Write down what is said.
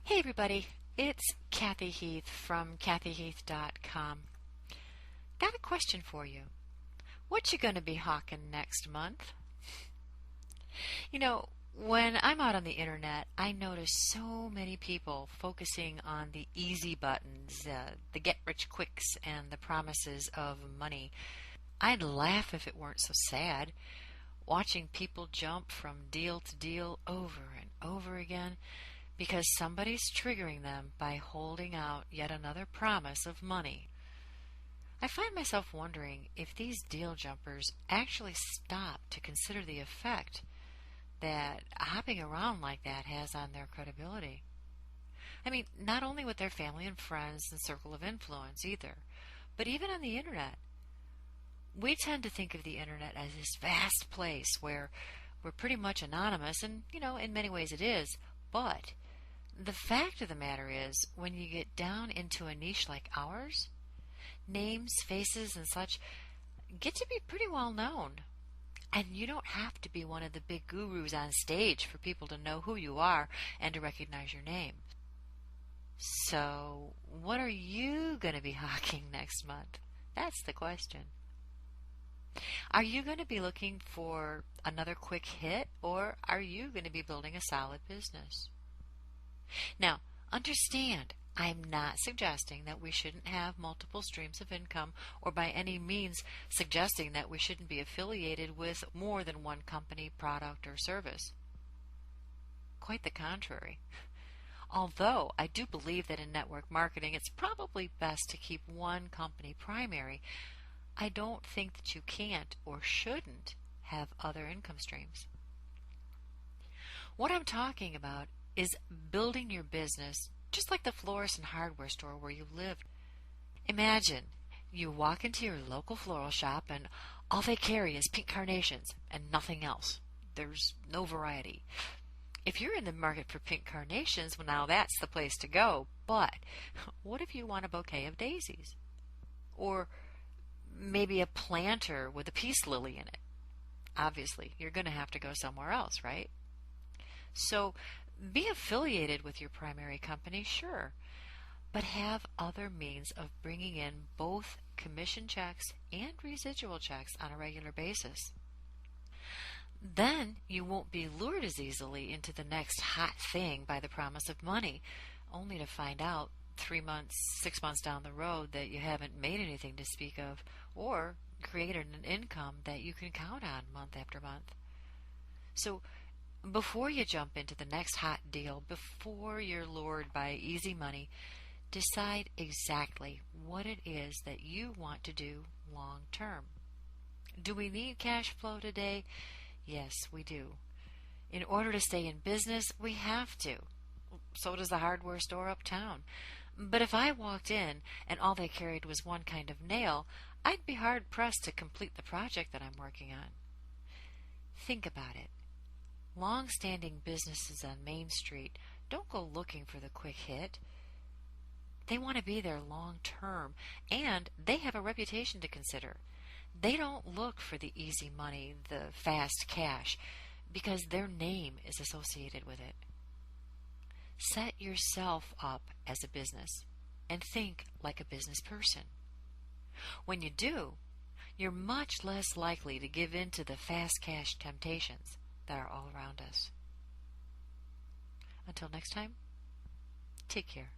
Hey everybody, it's Kathy Heath from kathyheath.com. Got a question for you. What you gonna be hawking next month? When I'm out on the internet, I notice so many people focusing on the easy buttons, the get-rich-quicks, and the promises of money. I'd laugh if it weren't so sad, watching people jump from deal to deal over and over again because somebody's triggering them by holding out yet another promise of money. I find myself wondering if these deal jumpers actually stop to consider the effect that hopping around like that has on their credibility. I mean, not only with their family and friends and circle of influence either, but even on the internet. We tend to think of the internet as this vast place where we're pretty much anonymous, and, in many ways it is, but the fact of the matter is, when you get down into a niche like ours, names, faces, and such get to be pretty well known. And you don't have to be one of the big gurus on stage for people to know who you are and to recognize your name. So, what are you going to be hawking next month? That's the question. Are you going to be looking for another quick hit, or are you going to be building a solid business? Now, understand, I'm not suggesting that we shouldn't have multiple streams of income or by any means suggesting that we shouldn't be affiliated with more than one company, product, or service. Quite the contrary. Although I do believe that in network marketing it's probably best to keep one company primary, I don't think that you can't or shouldn't have other income streams. What I'm talking about is building your business just like the florist and hardware store where you live. Imagine you walk into your local floral shop and all they carry is pink carnations and nothing else. There's no variety. If you're in the market for pink carnations, well, now that's the place to go. But what if you want a bouquet of daisies? Or maybe a planter with a peace lily in it? Obviously, you're going to have to go somewhere else, right? So be affiliated with your primary company, sure, but have other means of bringing in both commission checks and residual checks on a regular basis. Then you won't be lured as easily into the next hot thing by the promise of money, only to find out 3 months, 6 months down the road that you haven't made anything to speak of or created an income that you can count on month after month. So before you jump into the next hot deal, before you're lured by easy money, decide exactly what it is that you want to do long term. Do we need cash flow today? Yes, we do. In order to stay in business, we have to. So does the hardware store uptown. But if I walked in and all they carried was one kind of nail, I'd be hard pressed to complete the project that I'm working on. Think about it. Long-standing businesses on Main Street don't go looking for the quick hit. They want to be there long-term, and they have a reputation to consider. They don't look for the easy money, the fast cash, because their name is associated with it. Set yourself up as a business and think like a business person. When you do, you're much less likely to give in to the fast cash temptations that are all around us. Until next time, take care.